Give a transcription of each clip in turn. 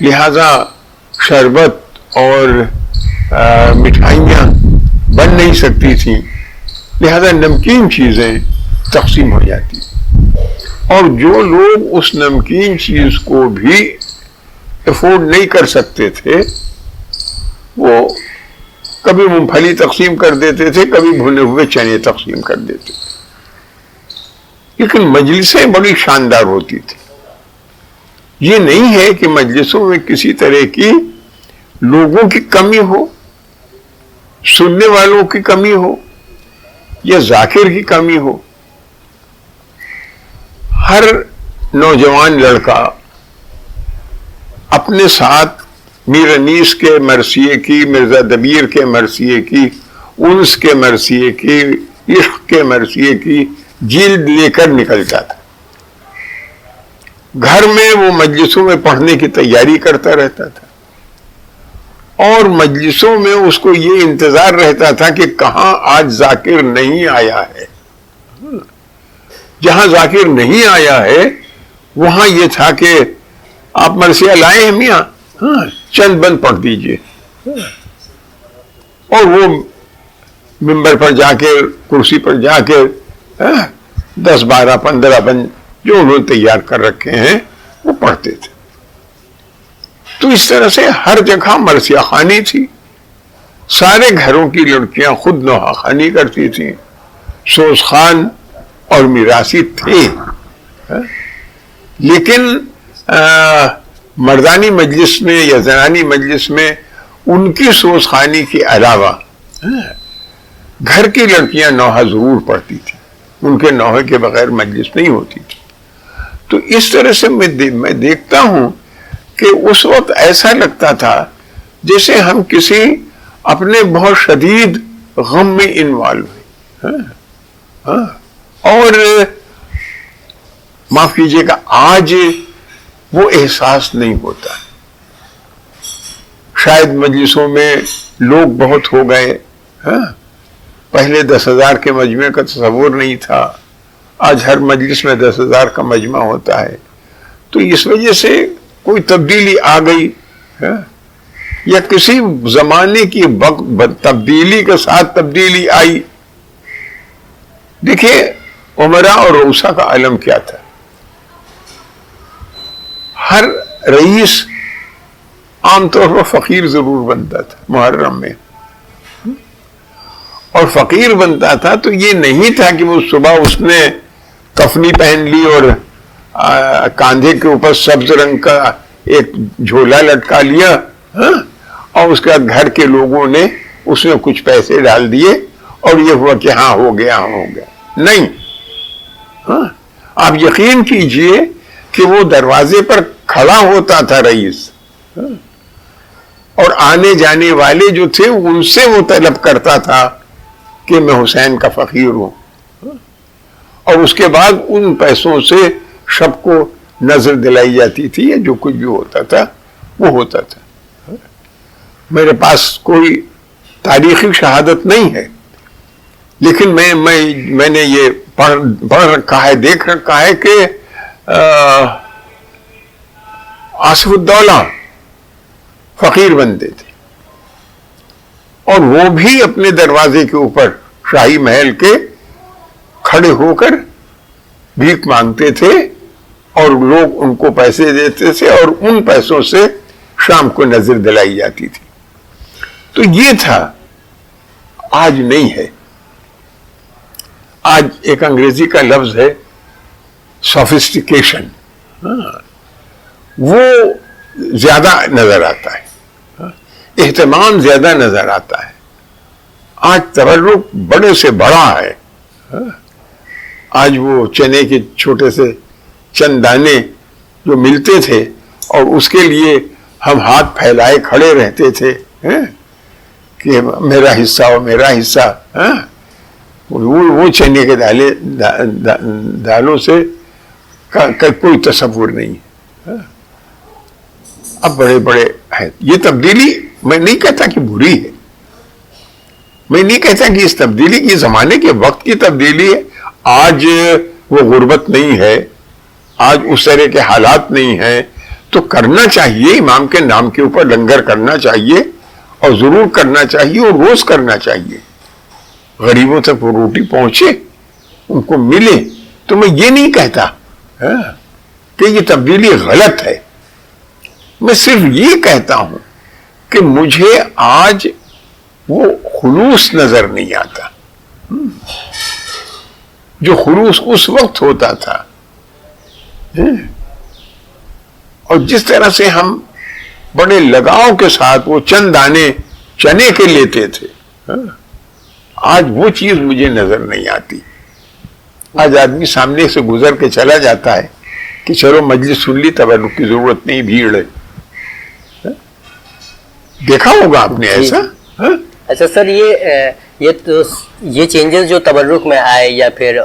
لہذا شربت اور مٹھائیاں بن نہیں سکتی تھیں، لہذا نمکین چیزیں تقسیم ہو جاتی، اور جو لوگ اس نمکین چیز کو بھی افورڈ نہیں کر سکتے تھے وہ کبھی مونگ پھلی تقسیم کر دیتے تھے، کبھی بھنے ہوئے چنے تقسیم کر دیتے تھے، لیکن مجلسیں بڑی شاندار ہوتی تھی۔ یہ نہیں ہے کہ مجلسوں میں کسی طرح کی لوگوں کی کمی ہو، سننے والوں کی کمی ہو یا ذاکر کی کمی ہو۔ ہر نوجوان لڑکا اپنے ساتھ میر انیس کے مرثیے کی، مرزا دبیر کے مرثیے کی، انس کے مرثیے کی، عشق کے مرثیے کی جلد لے کر نکلتا تھا۔ گھر میں وہ مجلسوں میں پڑھنے کی تیاری کرتا رہتا تھا، اور مجلسوں میں اس کو یہ انتظار رہتا تھا کہ کہاں آج ذاکر نہیں آیا ہے۔ جہاں ذاکر نہیں آیا ہے وہاں یہ تھا کہ آپ مرثیہ لائے ہیں میاں، ہاں چند بند پڑھ دیجئے، اور وہ ممبر پر جا کے، کرسی پر جا کے 10 12 15 بند جو انہوں نے تیار کر رکھے ہیں وہ پڑھتے تھے۔ تو اس طرح سے ہر جگہ مرثیہ خوانی تھی، سارے گھروں کی لڑکیاں خود نوحہ خوانی کرتی تھیں، سوز خوان اور میراثی تھے، لیکن مردانی مجلس میں یا زنانی مجلس میں ان کی سوز خوانی کے علاوہ گھر کی لڑکیاں نوحہ ضرور پڑھتی تھیں، ان کے نوحے کے بغیر مجلس نہیں ہوتی تھی۔ تو اس طرح سے میں دیکھتا ہوں کہ اس وقت ایسا لگتا تھا جیسے ہم کسی اپنے بہت شدید غم میں انوالو ہیں، اور معاف کیجیے گا آج وہ احساس نہیں ہوتا۔ شاید مجلسوں میں لوگ بہت ہو گئے، پہلے 10,000 کے مجمع کا تصور نہیں تھا، آج ہر مجلس میں 10,000 کا مجمع ہوتا ہے۔ تو اس وجہ سے کوئی تبدیلی آ گئی یا کسی زمانے کی تبدیلی کے ساتھ تبدیلی آئی۔ دیکھیے عمرا اور روسا کا عالم کیا تھا، ہر رئیس عام طور پر فقیر ضرور بنتا تھا محرم میں، اور فقیر بنتا تھا تو یہ نہیں تھا کہ وہ صبح اس نے کفنی پہن لی اور کاندھے کے اوپر سبز رنگ کا ایک جھولا لٹکا لیا، اور اس کے بعد گھر کے لوگوں نے اس میں کچھ پیسے ڈال دیے اور یہ ہوا کہ ہاں ہو گیا ہو گیا۔ نہیں، آپ یقین کیجئے کہ وہ دروازے پر کھڑا ہوتا تھا رئیس، اور آنے جانے والے جو تھے ان سے وہ طلب کرتا تھا کہ میں حسین کا فقیر ہوں، اور اس کے بعد ان پیسوں سے سب کو نظر دلائی جاتی تھی، یا جو کچھ بھی ہوتا تھا وہ ہوتا تھا۔ میرے پاس کوئی تاریخی شہادت نہیں ہے، لیکن میں نے یہ پڑھ رکھا ہے، دیکھ رکھا ہے کہ آصف الدولہ فقیر بنتے تھے، اور وہ بھی اپنے دروازے کے اوپر شاہی محل کے کھڑے ہو کر بھیک مانگتے تھے، اور لوگ ان کو پیسے دیتے تھے، اور ان پیسوں سے شام کو نظر دلائی جاتی تھی۔ تو یہ تھا، آج نہیں ہے۔ آج ایک انگریزی کا لفظ ہے سوفسٹیکیشن، وہ زیادہ نظر آتا ہے، اہتمام زیادہ نظر آتا ہے، آج تبرک بڑے سے بڑا ہے۔ آج وہ چنے کے چھوٹے سے چند دانے جو ملتے تھے اور اس کے لیے ہم ہاتھ پھیلائے کھڑے رہتے تھے کہ میرا حصہ ہو میرا حصہ، وہ چنے کے دالوں سے کوئی تصور نہیں ہے۔ اب بڑے بڑے ہیں، یہ تبدیلی میں نہیں کہتا کہ بری ہے، میں نہیں کہتا کہ اس تبدیلی کی زمانے کے وقت کی تبدیلی ہے۔ آج وہ غربت نہیں ہے، آج اس طرح کے حالات نہیں ہیں، تو کرنا چاہیے، امام کے نام کے اوپر لنگر کرنا چاہیے، اور ضرور کرنا چاہیے، اور روز کرنا چاہیے. غریبوں تک وہ روٹی پہنچے، ان کو ملے. تو میں یہ نہیں کہتا کہ یہ تبدیلی غلط ہے، میں صرف یہ کہتا ہوں کہ مجھے آج وہ خلوص نظر نہیں آتا جو خلوص اس وقت ہوتا تھا. اور جس طرح سے ہم بڑے لگاؤ کے ساتھ وہ چند دانے چنے کے لیتے تھے، آج وہ چیز مجھے نظر نہیں آتی. آج آدمی سامنے سے گزر کے چلا جاتا ہے کہ چلو مجلس سن لی، تبرک کی ضرورت نہیں، بھیڑ ہے. دیکھا ہوگا آپ نے ایسا. اچھا سر، یہ چینجز جو تبرک میں آئے یا پھر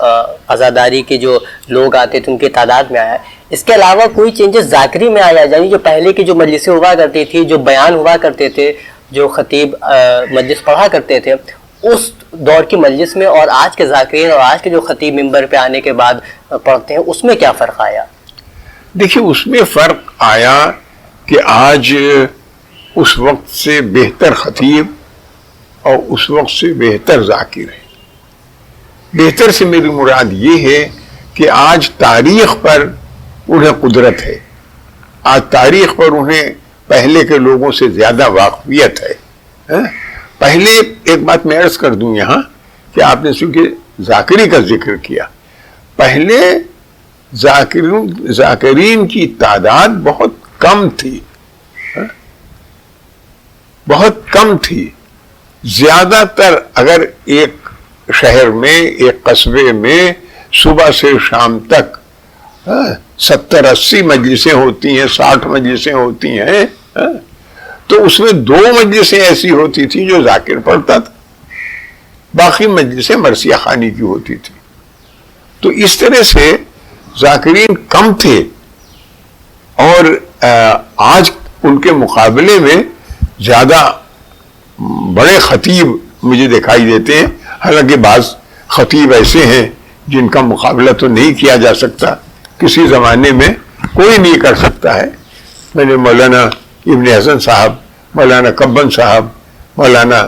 عزاداری کے جو لوگ آتے تھے ان کی تعداد میں آیا، اس کے علاوہ کوئی چینجز ذاکری میں آیا؟ یعنی جو پہلے کی جو مجلسیں ہوا کرتی تھی، جو بیان ہوا کرتے تھے، جو خطیب مجلس پڑھا کرتے تھے، اس دور کی مجلس میں اور آج کے ذاکرین اور آج کے جو خطیب ممبر پہ آنے کے بعد پڑھتے ہیں، اس میں کیا فرق آیا؟ دیکھیے، اس میں فرق آیا کہ آج اس وقت سے بہتر خطیب اور اس وقت سے بہتر ذاکر ہے. بہتر سے میری مراد یہ ہے کہ آج تاریخ پر انہیں قدرت ہے، آج تاریخ پر انہیں پہلے کے لوگوں سے زیادہ واقفیت ہے. پہلے ایک بات میں عرض کر دوں یہاں کہ آپ نے چونکہ ذاکری کا ذکر کیا، پہلے ذاکرین کی تعداد بہت کم تھی، بہت کم تھی. زیادہ تر اگر ایک شہر میں، ایک قصبے میں صبح سے شام تک 70-80 مجلسیں ہوتی ہیں، 60 مجلسیں ہوتی ہیں، تو اس میں 2 مجلسیں ایسی ہوتی تھیں جو ذاکر پڑھتا تھا، باقی مجلسیں مرثیہ خوانی کی ہوتی تھی. تو اس طرح سے ذاکرین کم تھے، اور آج ان کے مقابلے میں زیادہ بڑے خطیب مجھے دکھائی دیتے ہیں. حالانکہ بعض خطیب ایسے ہیں جن کا مقابلہ تو نہیں کیا جا سکتا، کسی زمانے میں کوئی نہیں کر سکتا ہے. میں نے مولانا ابن حسن صاحب، مولانا کبن صاحب، مولانا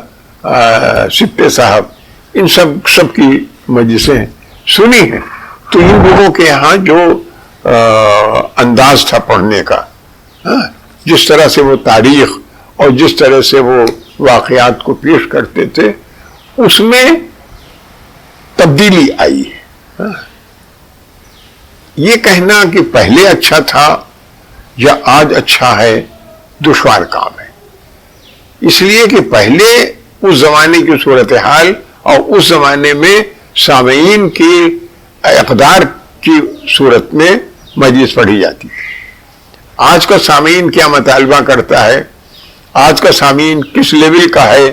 سپے صاحب، ان سب کی مجلسیں سنی ہیں. تو ان لوگوں کے یہاں جو انداز تھا پڑھنے کا، جس طرح سے وہ تاریخ اور جس طرح سے وہ واقعات کو پیش کرتے تھے، اس میں تبدیلی آئی ہے. یہ کہنا کہ پہلے اچھا تھا یا آج اچھا ہے دشوار کام ہے، اس لیے کہ پہلے اس زمانے کی صورتحال اور اس زمانے میں سامعین کی اقدار کی صورت میں مجلس پڑھی جاتی تھی. آج کا سامعین کیا مطالبہ کرتا ہے، آج کا سامعین کس لیول کا ہے،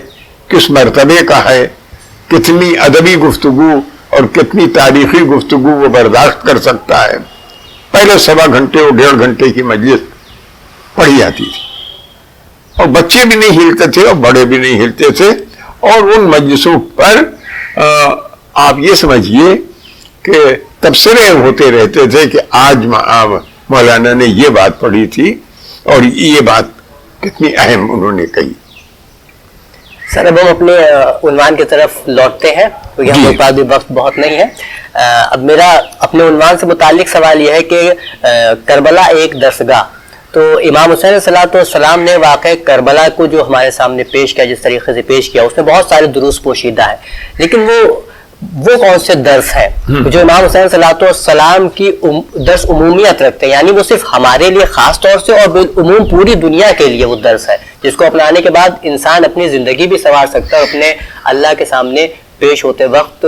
کس مرتبے کا ہے، کتنی ادبی گفتگو اور کتنی تاریخی گفتگو وہ برداشت کر سکتا ہے. پہلے 1.25 گھنٹے اور 1.5 گھنٹے کی مجلس پڑھی جاتی تھی، اور بچے بھی نہیں ہلتے تھے اور بڑے بھی نہیں ہلتے تھے. اور ان مجلسوں پر آپ یہ سمجھیے کہ تبصرے ہوتے رہتے تھے کہ آج مولانا نے یہ بات پڑھی تھی اور یہ بات کتنی اہم انہوں نے کہی. سر، اب ہم اپنے عنوان کی طرف لوٹتے ہیں کیونکہ ہم لوگ پاس بھی وقت بہت نہیں ہے. اب میرا اپنے عنوان سے متعلق سوال یہ ہے کہ کربلا ایک درسگاہ. تو امام حسین علیہ السلام نے واقع کربلا کو جو ہمارے سامنے پیش کیا، جس طریقے سے پیش کیا، اس میں بہت سارے دروس پوشیدہ ہیں، لیکن وہ کون سے درس ہے جو امام حسین صلی اللہ علیہ وسلم کی درس عمومیت رکھتے ہیں، یعنی وہ صرف ہمارے لیے خاص طور سے اور بالعموم پوری دنیا کے لیے وہ درس ہے جس کو اپنانے کے بعد انسان اپنی زندگی بھی سنوار سکتا ہے اور اپنے اللہ کے سامنے پیش ہوتے وقت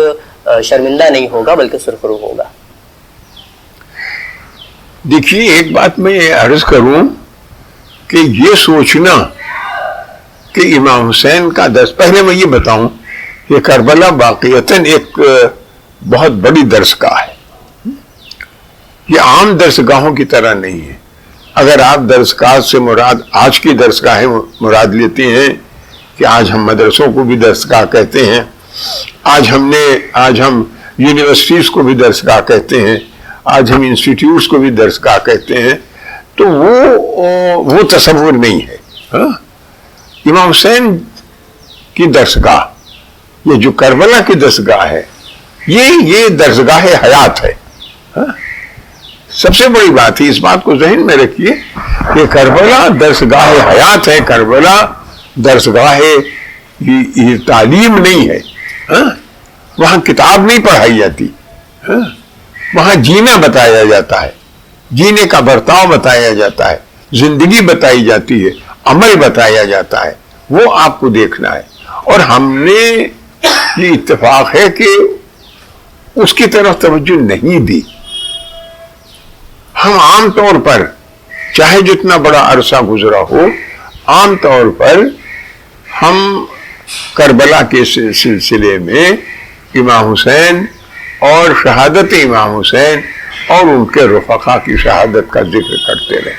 شرمندہ نہیں ہوگا بلکہ سرخرو ہوگا. دیکھیے، ایک بات میں عرض کروں کہ یہ سوچنا کہ امام حسین کا درس، پہلے میں یہ بتاؤں کہ کربلا واقعتاً ایک بہت بڑی درسگاہ ہے. یہ عام درسگاہوں کی طرح نہیں ہے. اگر آپ درسگاہ سے مراد آج کی درسگاہیں مراد لیتے ہیں کہ آج ہم مدرسوں کو بھی درسگاہ کہتے ہیں، آج ہم یونیورسٹیز کو بھی درسگاہ کہتے ہیں، آج ہم انسٹیٹیوٹس کو بھی درسگاہ کہتے ہیں، تو وہ تصور نہیں ہے. امام حسین کی درسگاہ، یہ جو کربلا کی درسگاہ ہے، یہ درسگاہ حیات ہے. سب سے بڑی بات ہے، اس بات کو ذہن میں رکھیے کہ کربلا درسگاہ حیات ہے. کربلا درسگاہ یہ تعلیم نہیں ہے. وہاں کتاب نہیں پڑھائی جاتی، وہاں جینا بتایا جاتا ہے، جینے کا برتاؤ بتایا جاتا ہے، زندگی بتائی جاتی ہے، عمل بتایا جاتا ہے. وہ آپ کو دیکھنا ہے. اور ہم نے یہ اتفاق ہے کہ اس کی طرف توجہ نہیں دی. ہم عام طور پر چاہے جتنا بڑا عرصہ گزرا ہو، عام طور پر ہم کربلا کے سلسلے میں امام حسین اور شہادت امام حسین اور ان کے رفقا کی شہادت کا ذکر کرتے رہے.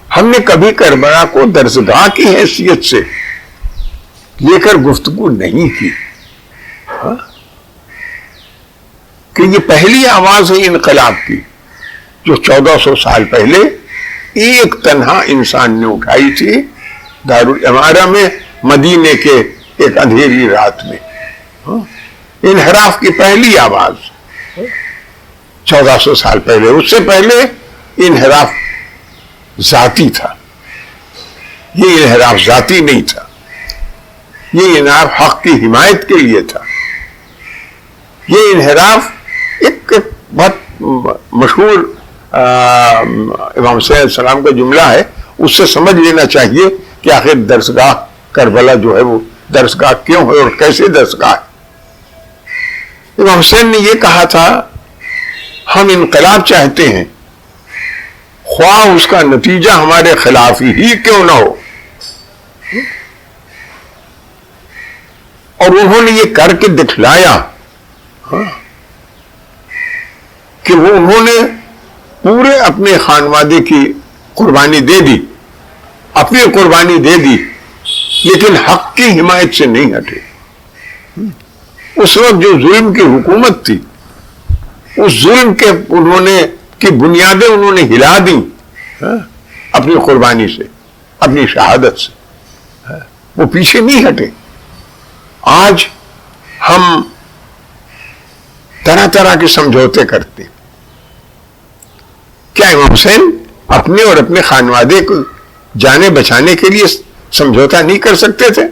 ہم نے کبھی کربلا کو درسگاہ کی حیثیت سے لے کر گفتگو نہیں کی کہ یہ پہلی آواز ہے انقلاب کی جو 1400 سال پہلے ایک تنہا انسان نے اٹھائی تھی دارالامارہ میں، مدینے کے ایک اندھیری رات میں. انحراف کی پہلی آواز 1400 سال پہلے. اس سے پہلے انحراف ذاتی تھا. یہ انحراف ذاتی نہیں تھا، یہ انحراف حق کی حمایت کے لیے تھا. یہ انحراف ایک بہت مشہور امام حسین علیہ السلام کا جملہ ہے، اس سے سمجھ لینا چاہیے کہ آخر درسگاہ کربلا جو ہے وہ درسگاہ کیوں ہے اور کیسے درسگاہ ہے. امام حسین نے یہ کہا تھا، ہم انقلاب چاہتے ہیں خواہ اس کا نتیجہ ہمارے خلاف ہی کیوں نہ ہو. اور انہوں نے یہ کر کے دکھلایا کہ انہوں نے پورے اپنے خانوادے کی قربانی دے دی، اپنی قربانی دے دی، لیکن حق کی حمایت سے نہیں ہٹے. اس وقت جو ظلم کی حکومت تھی، اس ظلم کے کی بنیادیں انہوں نے ہلا دیں اپنی قربانی سے، اپنی شہادت سے. وہ پیچھے نہیں ہٹے. آج ہم طرح طرح کے سمجھوتے کرتے. کیا امام حسین اپنے اور اپنے خانوادے کو جانے بچانے کے لیے سمجھوتا نہیں کر سکتے تھے؟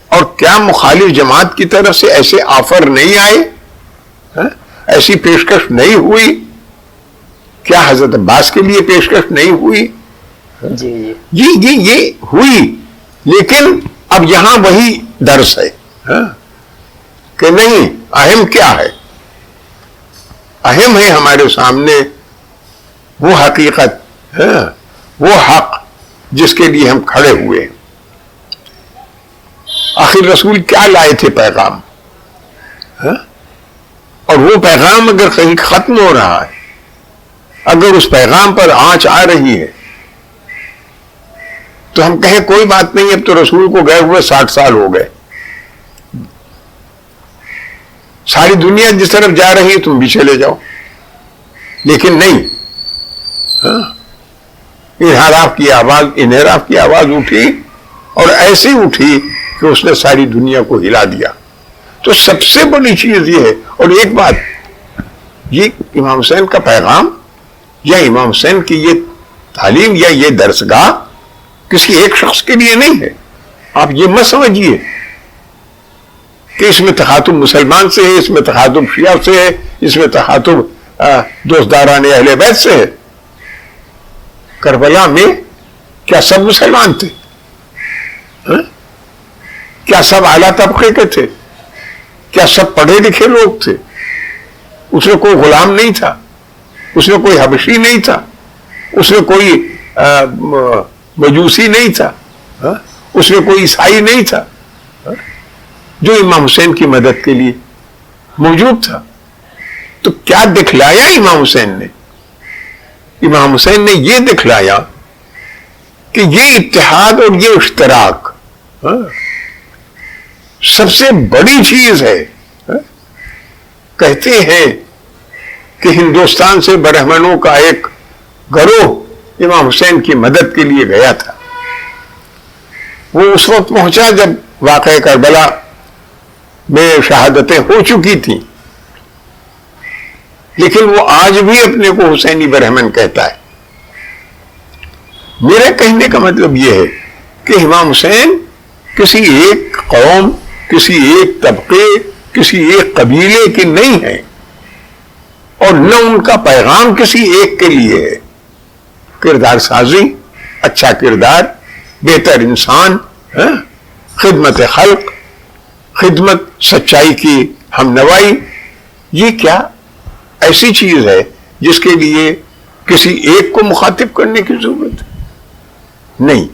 اور کیا مخالف جماعت کی طرف سے ایسے آفر نہیں آئے، ایسی پیشکش نہیں ہوئی؟ کیا حضرت عباس کے لیے پیشکش نہیں ہوئی؟ یہ ہوئی. لیکن اب یہاں وہی درس ہے کہ نہیں، اہم کیا ہے؟ اہم ہے ہمارے سامنے وہ حقیقت، وہ حق جس کے لیے ہم کھڑے ہوئے ہیں. آخر رسول کیا لائے تھے؟ پیغام. اور وہ پیغام اگر کہیں ختم ہو رہا ہے، اگر اس پیغام پر آنچ آ رہی ہے، تو ہم کہیں کوئی بات نہیں، اب تو رسول کو گئے ہوئے 60 سال ہو گئے، ساری دنیا جس طرف جا رہی ہے تم بھی چلے جاؤ. لیکن نہیں، انحراف کی آواز اٹھی، اور ایسی اٹھی کہ اس نے ساری دنیا کو ہلا دیا. تو سب سے بڑی چیز یہ ہے. اور ایک بات، یہ امام حسین کا پیغام یا امام حسین کی یہ تعلیم یا یہ درسگاہ کسی ایک شخص کے لیے نہیں ہے. آپ یہ مت سمجھیے کہ اس میں تخاطب مسلمان سے ہے، اس میں تخاطب شیعہ سے ہے، اس میں تخاطب دوستداران اہل بیت سے ہے. کربلا میں کیا سب مسلمان تھے؟ کیا سب اعلیٰ طبقے کے تھے؟ کیا سب پڑھے لکھے لوگ تھے؟ اس میں کوئی غلام نہیں تھا، اس میں کوئی حبشی نہیں تھا، اس میں کوئی مجوسی نہیں تھا، اس میں کوئی عیسائی نہیں تھا جو امام حسین کی مدد کے لیے موجود تھا. تو کیا دکھلایا امام حسین نے؟ امام حسین نے یہ دکھلایا کہ یہ اتحاد اور یہ اشتراک سب سے بڑی چیز ہے. کہتے ہیں کہ ہندوستان سے برہمنوں کا ایک گروہ امام حسین کی مدد کے لیے گیا تھا. وہ اس وقت پہنچا جب واقعہ کربلا میں شہادتیں ہو چکی تھیں، لیکن وہ آج بھی اپنے کو حسینی برہمن کہتا ہے. میرے کہنے کا مطلب یہ ہے کہ امام حسین کسی ایک قوم، کسی ایک طبقے، کسی ایک قبیلے کے نہیں ہیں، اور نہ ان کا پیغام کسی ایک کے لیے ہے. کردار سازی، اچھا کردار، بہتر انسان، خدمت خلق، خدمت، سچائی کی ہم نوائی، یہ کیا ایسی چیز ہے جس کے لیے کسی ایک کو مخاطب کرنے کی ضرورت ہے؟ نہیں،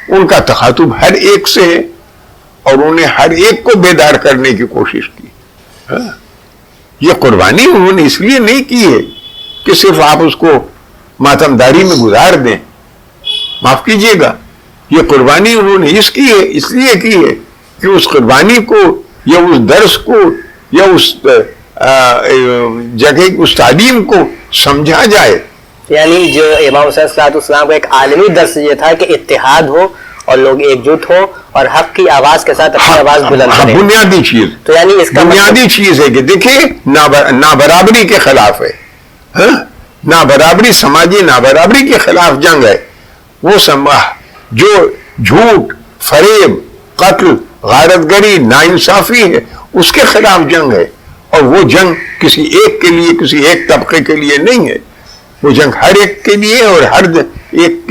ان کا تخاطب ہر ایک سے ہے، اور انہیں ہر ایک کو بیدار کرنے کی کوشش کی. یہ قربانی انہوں نے اس لیے نہیں کی ہے کہ صرف آپ اس کو ماتمداری میں گزار دیں. معاف کیجیے گا، یہ قربانی انہوں نے اس لیے کی ہے کہ اس قربانی کو یا اس درس کو یا اس جگہ اس تعلیم کو سمجھا جائے. یعنی جو امام حسین صلی اللہ علیہ وسلم کا ایک عالمی درس یہ تھا کہ اتحاد ہو اور لوگ ایک جٹ ہو اور حق کی آواز کے ساتھ اپنی آواز بلند کریں. بنیادی چیز، تو یعنی اس کا بنیادی چیز ہے کہ دیکھیں نابرابری کے خلاف ہے، نابرابری، سماجی نابرابری کے خلاف جنگ ہے. وہ جو جھوٹ، فریب، قتل، غارت گری، ناانصافی ہے، اس کے خلاف جنگ ہے. اور وہ جنگ کسی ایک کے لیے، کسی ایک طبقے کے لیے نہیں ہے. وہ جنگ ہر ایک کے لیے، اور ہر ایک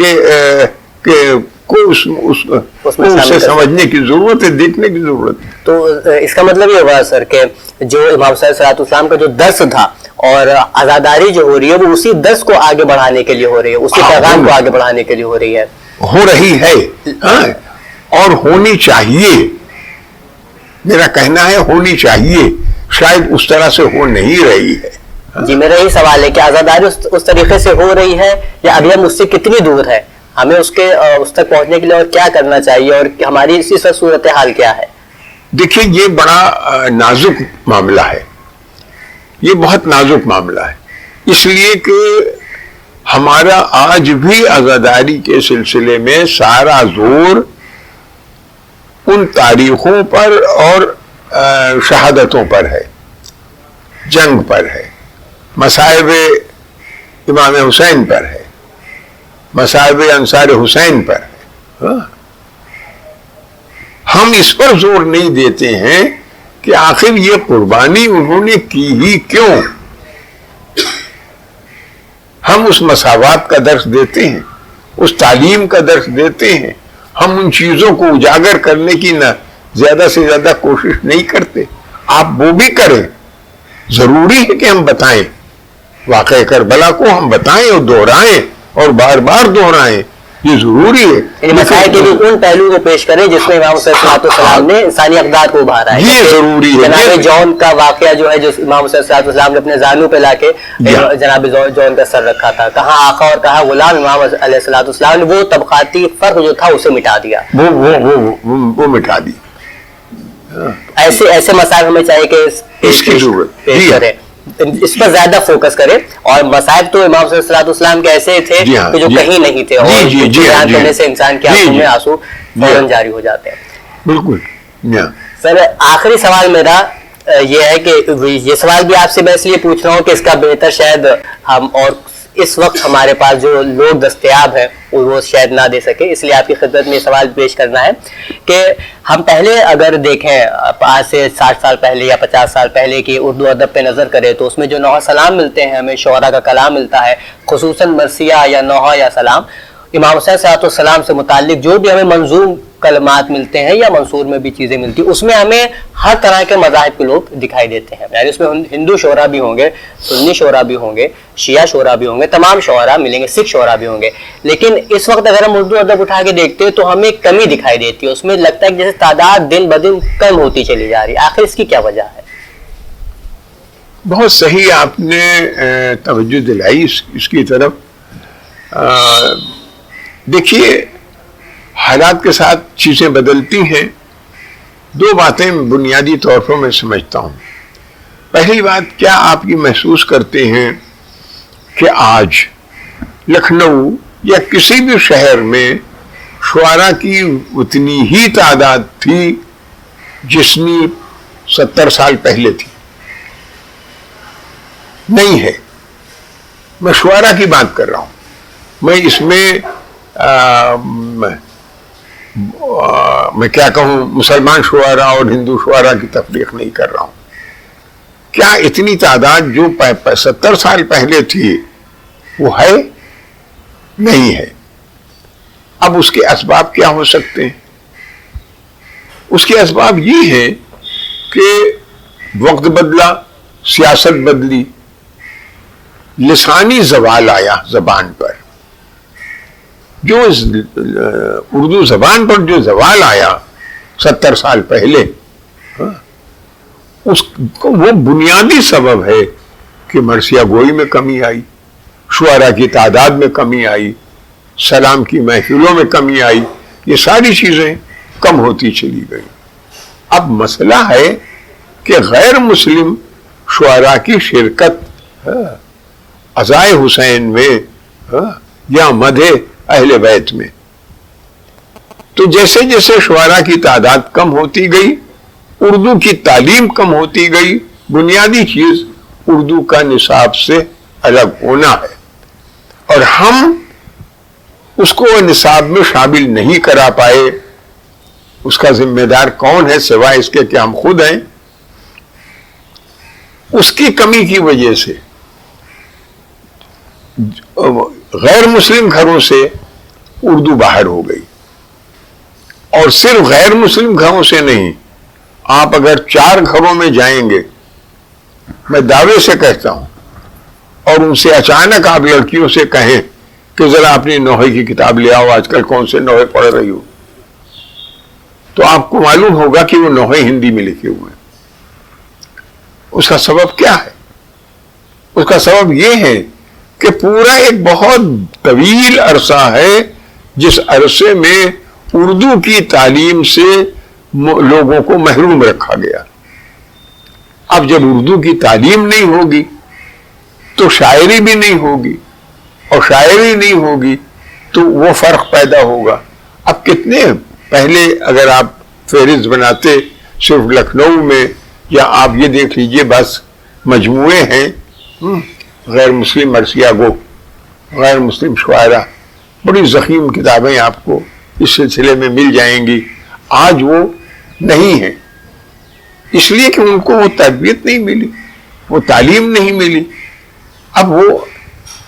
کو اسے سمجھنے کی ضرورت ہے، دیکھنے کی ضرورت ہے. تو اس کا مطلب یہ ہوا سر کہ جو امام حسین صلی اللہ علیہ وسلم کا جو درس تھا اور آزاداری جو ہو رہی ہے وہ اسی درس کو آگے بڑھانے کے لیے ہو رہی ہے، اسی پیغام کو آگے بڑھانے کے لیے ہو رہی ہے. اور ہونی چاہیے. میرا کہنا ہے ہونی چاہیے، شاید اس طرح سے ہو نہیں رہی ہے. جی میرا یہی سوال ہے کہ آزاداری اس طریقے سے ہو رہی ہے یا ابھی ہم اس سے کتنی دور ہے؟ ہمیں اس تک پہنچنے کے لیے اور کیا کرنا چاہیے، اور ہماری اسی سے صورتحال کیا ہے؟ دیکھیں، یہ بڑا نازک معاملہ ہے، یہ بہت نازک معاملہ ہے، اس لیے کہ ہمارا آج بھی آزاداری کے سلسلے میں سارا زور ان تاریخوں پر اور شہادتوں پر ہے، جنگ پر ہے، مصائب امام حسین پر ہے، مصائب انصار حسین پر ہے. ہم اس پر زور نہیں دیتے ہیں کہ آخر یہ قربانی انہوں نے کی ہی کیوں. ہم اس مساوات کا درس دیتے ہیں، اس تعلیم کا درس دیتے ہیں. ہم ان چیزوں کو اجاگر کرنے کی نہ زیادہ سے زیادہ کوشش نہیں کرتے. آپ وہ بھی کریں، ضروری ہے کہ ہم بتائیں، واقعہ کربلا کو ہم بتائیں اور دہرائیں اور بار بار دہرائیں، یہ ضروری ہے. یعنی مسائل کے لیے ان پہلو کو پیش کریں جس میں امام حسین صلی اللہ علیہ وسلم نے انسانی اقدار کو ابھارا ہے. یہ ضروری ہے. جناب جون کا واقعہ جو ہے، جو امام حسین صلی اللہ علیہ وسلم نے اپنے زانو پہ لا کے جناب جون کا سر رکھا تھا، کہاں آقا اور کہاں غلام، امام علیہ السلام نے وہ طبقاتی فرق جو تھا اسے مٹا دیا، وہ مٹا دی. ایسے مسائل ہمیں چاہیے کہ اس کی ضرورت پیش کریں، اس پر زیادہ فوکس کریں. اور مسائل تو امام صلی اللہ علیہ وسلم کے ایسے تھے کہ جو کہیں نہیں تھے، اور بیان کرنے سے انسان کے آنکھوں میں آنسو فوراً جاری ہو جاتے ہیں. بالکل. سر آخری سوال میرا یہ ہے کہ یہ سوال بھی آپ سے میں اس لیے پوچھ رہا ہوں کہ اس کا بہتر شاید ہم اور اس وقت ہمارے پاس جو لوگ دستیاب ہیں وہ شاید نہ دے سکے، اس لیے آپ کی خدمت میں یہ سوال پیش کرنا ہے کہ ہم پہلے اگر دیکھیں آج سے 60 سال پہلے یا 50 سال پہلے کی اردو ادب پہ نظر کرے تو اس میں جو نوحہ سلام ملتے ہیں، ہمیں شعراء کا کلام ملتا ہے، خصوصاً مرثیہ یا نوحہ یا سلام، امام حسین صلی اللہ علیہ وسلم سے متعلق جو بھی ہمیں منظوم کلمات ملتے ہیں یا منصور میں بھی چیزیں ملتی ہیں، اس میں ہمیں ہر طرح کے مذاہب کے لوگ دکھائی دیتے ہیں. یعنی اس میں ہندو شعراء بھی ہوں گے، سنی شعراء بھی ہوں گے، شیعہ شعراء بھی ہوں گے، تمام شعراء ملیں گے، سکھ شعراء بھی ہوں گے. لیکن اس وقت اگر ہم اردو ادب اٹھا کے دیکھتے ہیں تو ہمیں کمی دکھائی دیتی ہے، اس میں لگتا ہے کہ جیسے تعداد دن بدن کم ہوتی چلی جا رہی ہے. آخر اس کی کیا وجہ ہے؟ بہت صحیح آپ نے توجہ دلائی اس کی طرف. دیکھیے، حالات کے ساتھ چیزیں بدلتی ہیں. دو باتیں بنیادی طور پر میں سمجھتا ہوں. پہلی بات، کیا آپ یہ محسوس کرتے ہیں کہ آج لکھنؤ یا کسی بھی شہر میں شعراء کی اتنی ہی تعداد تھی جتنی 70 سال پہلے تھی؟ نہیں ہے. میں شعراء کی بات کر رہا ہوں. میں اس میں میں کیا کہوں، مسلمان شعراء اور ہندو شعراء کی تفریق نہیں کر رہا ہوں. کیا اتنی تعداد جو 70 سال پہلے تھی وہ ہے؟ نہیں ہے. اب اس کے اسباب کیا ہو سکتے ہیں؟ اس کے اسباب یہ ہیں کہ وقت بدلا، سیاست بدلی، لسانی زوال آیا زبان پر. جو اردو زبان پر جو زوال آیا 70 سال پہلے، اس کو وہ بنیادی سبب ہے کہ مرثیہ گوئی میں کمی آئی، شعراء کی تعداد میں کمی آئی، سلام کی محفلوں میں کمی آئی. یہ ساری چیزیں کم ہوتی چلی گئی. اب مسئلہ ہے کہ غیر مسلم شعراء کی شرکت عزائے حسین میں یا مدح اہل بیت میں. تو جیسے جیسے شعراء کی تعداد کم ہوتی گئی، اردو کی تعلیم کم ہوتی گئی. بنیادی چیز اردو کا نصاب سے الگ ہونا ہے، اور ہم اس کو نصاب میں شامل نہیں کرا پائے. اس کا ذمہ دار کون ہے سوائے اس کے کہ ہم خود ہیں؟ اس کی کمی کی وجہ سے غیر مسلم گھروں سے اردو باہر ہو گئی. اور صرف غیر مسلم گھروں سے نہیں، آپ اگر 4 گھروں میں جائیں گے، میں دعوے سے کہتا ہوں، اور ان سے اچانک آپ لڑکیوں سے کہیں کہ ذرا اپنی نوحے کی کتاب لے آؤ، آج کل کون سے نوحے پڑھ رہی ہو، تو آپ کو معلوم ہوگا کہ وہ نوحے ہندی میں لکھے ہوئے ہیں. اس کا سبب کیا ہے؟ اس کا سبب یہ ہے کہ پورا ایک بہت طویل عرصہ ہے جس عرصے میں اردو کی تعلیم سے لوگوں کو محروم رکھا گیا. اب جب اردو کی تعلیم نہیں ہوگی تو شاعری بھی نہیں ہوگی، اور شاعری نہیں ہوگی تو وہ فرق پیدا ہوگا. اب کتنے پہلے اگر آپ فہرست بناتے صرف لکھنؤ میں، یا آپ یہ دیکھ لیجئے بس مجموعے ہیں غیر مسلم مرثیہ گو، غیر مسلم شعراء، بڑی ضخیم کتابیں آپ کو اس سلسلے میں مل جائیں گی. آج وہ نہیں ہیں، اس لیے کہ ان کو وہ تربیت نہیں ملی، وہ تعلیم نہیں ملی. اب وہ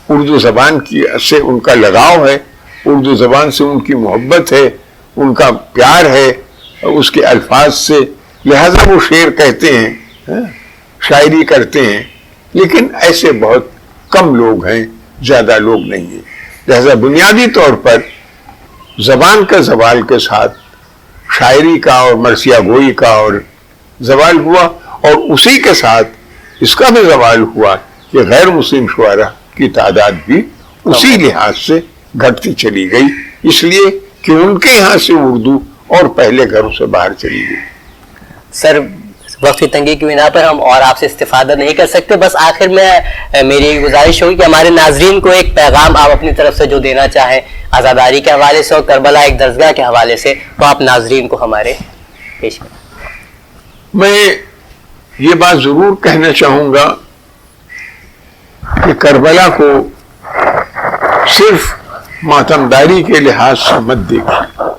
اردو زبان کی سے ان کا لگاؤ ہے، اردو زبان سے ان کی محبت ہے، ان کا پیار ہے اس کے الفاظ سے، لہذا وہ شعر کہتے ہیں، شاعری کرتے ہیں. لیکن ایسے بہت کم لوگ ہیں، زیادہ لوگ نہیں ہیں. لہذا بنیادی طور پر زبان کا زوال کے ساتھ شاعری کا اور مرثیہ گوئی کا اور زوال ہوا، اور اسی کے ساتھ اس کا بھی زوال ہوا کہ غیر مسلم شعراء کی تعداد بھی اسی لحاظ سے گھٹتی چلی گئی، اس لیے کہ ان کے یہاں سے اردو اور پہلے گھروں سے باہر چلی گئی. سر وقت کی تنگی کی بنا پر ہم اور آپ سے استفادہ نہیں کر سکتے. بس آخر میں میری گزارش ہوگی کہ ہمارے ناظرین کو ایک پیغام آپ اپنی طرف سے جو دینا چاہیں آزاداری کے حوالے سے اور کربلا ایک درسگاہ کے حوالے سے، تو آپ ناظرین کو ہمارے پیش کریں. میں یہ بات ضرور کہنا چاہوں گا کہ کربلا کو صرف ماتمداری کے لحاظ سے مت دیکھیں.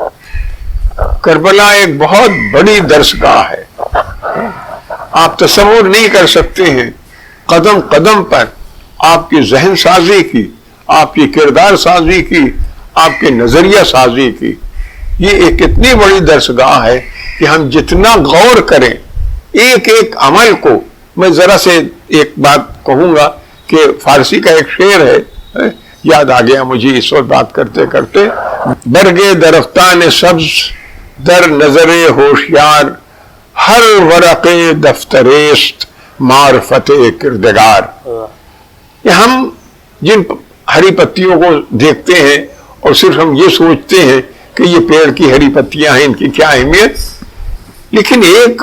کربلا ایک بہت بڑی درسگاہ ہے. آپ تصور نہیں کر سکتے ہیں قدم قدم پر آپ کی ذہن سازی کی، آپ کی کردار سازی کی، آپ کے نظریہ سازی کی. یہ ایک اتنی بڑی درسگاہ ہے کہ ہم جتنا غور کریں ایک ایک عمل کو. میں ذرا سے ایک بات کہوں گا کہ فارسی کا ایک شعر ہے، یاد آ گیا مجھے اس وقت بات کرتے کرتے. برگے درختان سبز در نظر ہوشیار، ہر ورق دفتریست معرفت کردگار. یہ ہم جن ہری پتیوں کو دیکھتے ہیں اور صرف ہم یہ سوچتے ہیں کہ یہ پیڑ کی ہری پتیاں ہیں، ان کی کیا اہمیت، لیکن ایک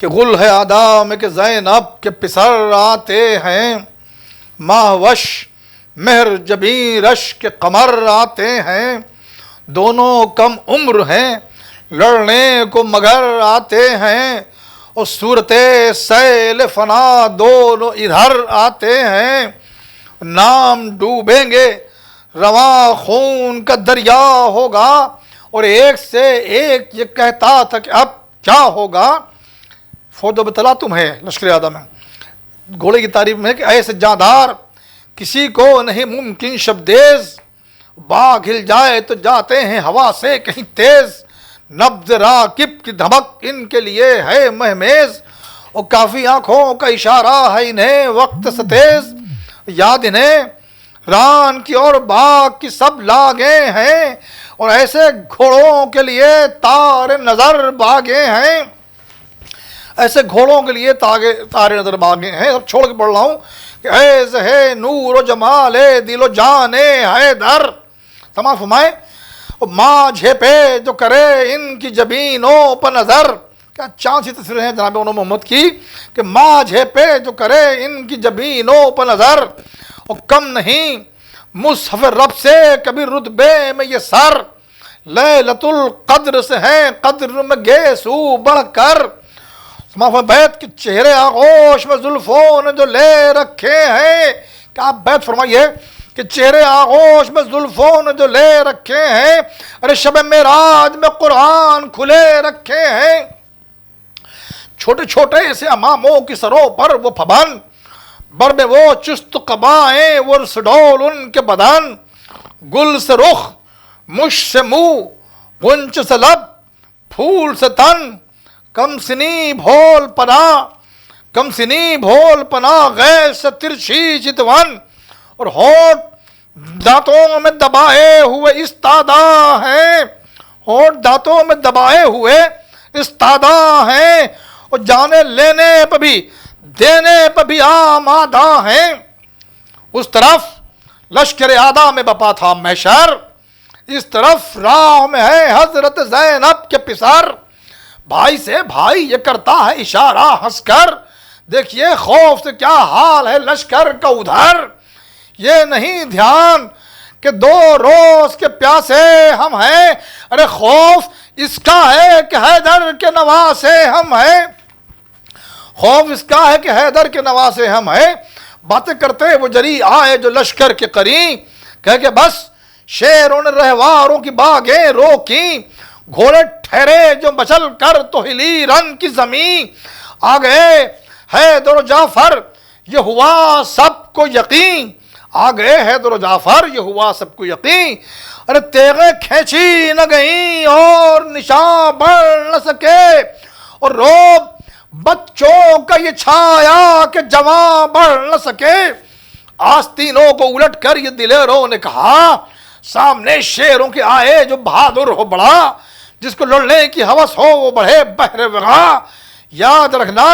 کہ غل ہے ادا میں کہ زینب کے پسر آتے ہیں، ماہ وش مہر جبیں رش کے قمر آتے ہیں، دونوں کم عمر ہیں لڑنے کو مگر آتے ہیں، اور صورت سیل فنا دونوں ادھر آتے ہیں، نام ڈوبیں گے رواں خون کا دریا ہوگا، اور ایک سے ایک یہ کہتا تھا کہ اب کیا ہوگا۔ فوج و بطلا تم ہے لشکر اعظم میں گھوڑے کی تعریف میں کہ ایسے جاندار کسی کو نہیں ممکن شبدیز، باغ ہل جائے تو جاتے ہیں ہوا سے کہیں تیز، نبض راکب کی دھمک ان کے لیے ہے مہمیز، اور کافی آنکھوں کا اشارہ ہے انہیں وقت سے تیز، یاد انہیں ران کی اور باغ کی سب لاگے ہیں، اور ایسے گھوڑوں کے لیے تار نظر باغے ہیں، ایسے گھوڑوں کے لیے تارے نظر باغے ہیں۔ اب چھوڑ کے پڑھ رہا ہوں کہ ایسے ہے نور و جمال دل و جان حیدر، تمام فرمائے ماں جھیپے جو کرے ان کی جبینوں پر نظر، کیا چاند سی تصویر ہیں جناب انہوں محمد کی کہ ماں جھیپے جو کرے ان کی جبینوں پر نظر، اور کم نہیں مصحف رب سے کبھی رتبے میں یہ سر، لیلۃ القدر سے ہیں قدر میں گیسو بڑھ کر، بیت کے چہرے آغوش میں زلفوں نے جو لے رکھے ہیں، کہ آپ بیت فرمائیے کہ چہرے آغوش میں زلفوں نے جو لے رکھے ہیں، ارے شب معراج میں قرآن کھلے رکھے ہیں، چھوٹے چھوٹے سے اماموں کی سروں پر وہ پھبن، بر میں وہ چست قبائیں وہ سڈول ان کے بدن، گل سے رخ مش سے منہ غنچ سے لب پھول سے تن، کم سنی بھول پنا غیر سے ترچھی چتون، اور ہونٹ دانتوں میں دبائے ہوئے استادا ہیں، ہونٹ دانتوں میں دبائے ہوئے استادا ہیں، اور جانے لینے پہ بھی دینے پہ بھی آمادہ ہیں۔ اس طرف لشکر اعداء میں بپا تھا محشر، اس طرف راہ میں ہے حضرت زینب کے پسر، بھائی سے بھائی یہ کرتا ہے اشارہ ہنس کر، دیکھیے خوف سے کیا حال ہے لشکر کا ادھر، یہ نہیں دھیان کہ 2 روز کے پیاسے ہم ہیں، ارے خوف اس کا ہے کہ حیدر کے نواسے ہم ہیں، خوف اس کا ہے کہ حیدر کے نواسے ہم ہیں۔ باتیں کرتے وہ جری آئے جو لشکر کے قرین، کہہ کہ بس شیروں نے رہواروں کی باغیں روکیں، گھوڑے ٹھہرے جو مچل کر تو ہلی رن کی زمین، آ گئے حیدر و جعفر یہ ہوا سب کو یقین، آ گئے حیدر و جعفر یہ ہوا سب کو یقین، ارے تیغیں کھینچی نہ گئیں اور نشان بڑھ نہ سکے، اور روب بچوں کا یہ چھایا کہ جوان بڑھ نہ سکے، آستینوں کو الٹ کر یہ دلیروں نے کہا، سامنے شیروں کے آئے جو بہادر ہو بڑا، جس کو لڑنے کی ہوس ہو وہ بڑھے بحر وغا، یاد رکھنا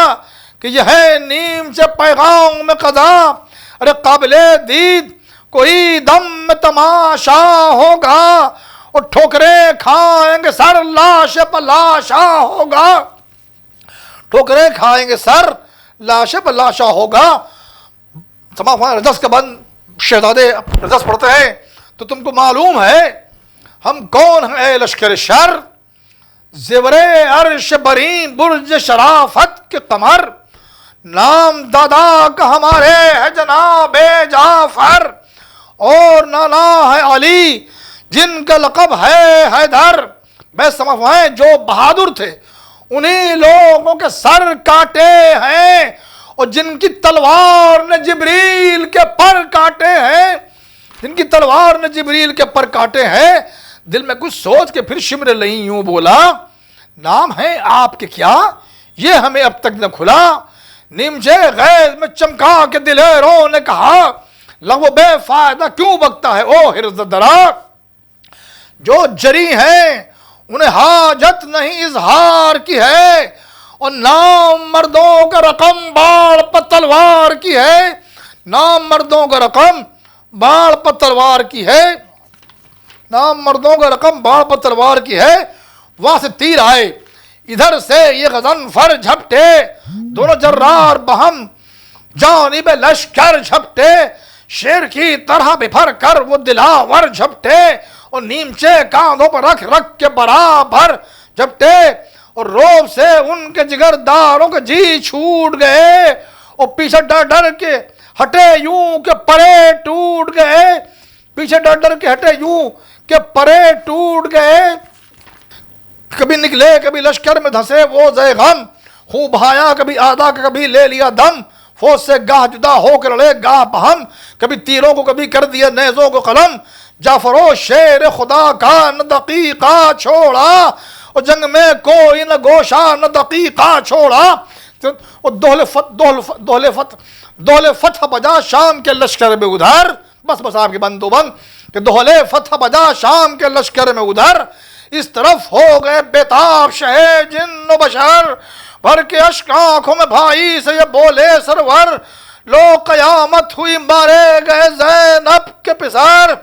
کہ یہ ہے نیم سے پیغام میں قضا، ارے قابل دید کوئی دم میں تماشا ہوگا، اور ٹھوکریں کھائیں گے سر لاش پہ لاشا ہوگا، ٹھوکریں کھائیں گے سر لاش پہ لاشا ہوگا۔ تمام رجس کا بند شہزادے رجس پڑھتے ہیں تو تم کو معلوم ہے ہم کون ہیں اے لشکر شر، زیور عرش برین برج شرافت کے قمر، نام دادا کا ہمارے ہے جناب جعفر، اور نانا ہے علی جن کا لقب ہے حیدر، بے سمجھ جو بہادر تھے انہی لوگوں کے سر کاٹے ہیں، اور جن کی تلوار نے جبریل کے پر کاٹے ہیں، جن کی تلوار نے جبریل کے پر کاٹے ہیں، دل میں کچھ سوچ کے پھر شمر لئی یوں بولا، نام ہے آپ کے کیا یہ ہمیں اب تک نہ کھلا، نیمچے غیظ میں چمکا کے دلیروں نے کہا، لغو بے فائدہ کیوں بکتا ہے او ہرز درا، جو جری ہیں انہیں حاجت نہیں اظہار کی ہے، اور نام مردوں کا رقم باڑ پر تلوار کی ہے، نام مردوں کا رقم باڑ پر تلوار کی ہے، نام مردوں کا رقم باڑ پر تلوار کی ہے۔ وہاں سے تیر آئے ادھر سے یہ غضنفر جھپٹے دونوں جرار بہم جانب لشکر جھپٹے شیر کی طرح بپھر کر وہ دلاور جھپٹے اور نیمچے کاندھوں پر رکھ رکھ کے برابر جھپٹے اور روب سے ان کے جگرداروں کے جی چھوٹ گئے اور پیچھے ڈر ڈر کے ہٹے یوں کہ پرے ٹوٹ گئے پیچھے ڈر ڈر کے ہٹے یوں کہ پرے ٹوٹ گئے کبھی نکلے کبھی لشکر میں دھسے وہ زے غم خون بہایا کبھی آدھا کبھی لے لیا دم فوج سے گاہ جدا ہو کے لڑے گاہ بہم کبھی تیروں کو کبھی کر دیا نیزوں کو قلم جعفرو شیر خدا کا نہ دقیقہ چھوڑا اور جنگ میں کوئی نہ گوشہ نہ دقیقہ چھوڑا اور دہل فتح بجا شام کے لشکر میں ادھر بس آپ کے بندو بند کہ دہل فتح بجا شام کے لشکر میں ادھر اس طرف ہو گئے بیتاب شہ جن و بشر بھر کے اشک آنکھوں میں بھائی سے یہ بولے سرور لو قیامت ہوئی مارے گئے زینب کے پسر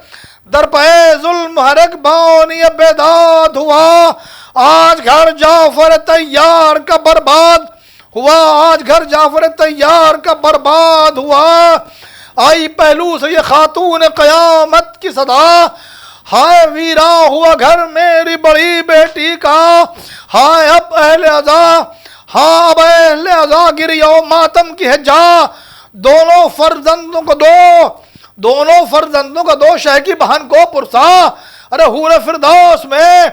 در پہ ظلم ہر ایک بانی بیداد ہوا آج گھر جعفر تیار کا برباد ہوا آج گھر جعفر تیار کا برباد ہوا آئی پہلو سے یہ خاتون قیامت کی صدا ہائے ویرا ہوا گھر میری بڑی بیٹی کا ہائے اب اہل عزا ہاں اب اہل عزا گری و ماتم کی ہے جا دونوں فرزندوں کو دو شہ کی بہن کو پرسا ارے حور فردوس میں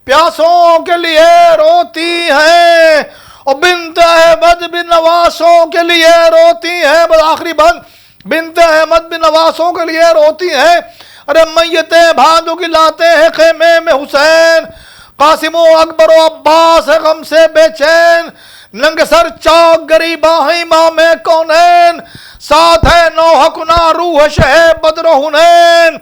پیاسوں کے لیے روتی ہیں اور بنت احمد بن نواسوں کے لیے روتی ہیں بس آخری بند بنت احمد بن نواسوں کے لیے روتی ہیں ارے میتیں بھانجوں کی لاتے ہیں خیمے میں حسین قاسم و اکبر و عباس ہے غم سے بے چین ننگ سر چاک غریباں ہیں امام کونین ساتھ ہے نوح کنا روح شہ بدر و حنین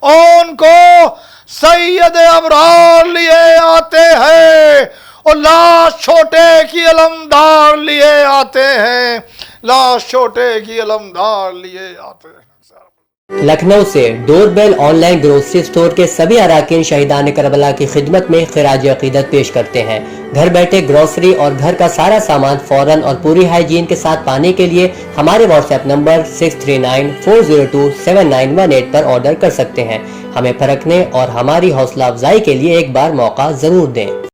ان کو سید ابرار لیے آتے ہیں اور لاش چھوٹے کی علمدار لیے آتے ہیں لاش چھوٹے کی علمدار لیے آتے ہیں لکھنؤ سے ڈور بیل آن لائن گروسری اسٹور کے سبھی اراکین شہیدان کربلا کی خدمت میں خراج عقیدت پیش کرتے ہیں گھر بیٹھے گروسری اور گھر کا سارا سامان فوراً اور پوری ہائیجین کے ساتھ پانے کے لیے ہمارے واٹس ایپ نمبر 6394027918 پر آرڈر کر سکتے ہیں ہمیں پرکھنے اور ہماری حوصلہ افزائی کے لیے ایک بار موقع ضرور دیں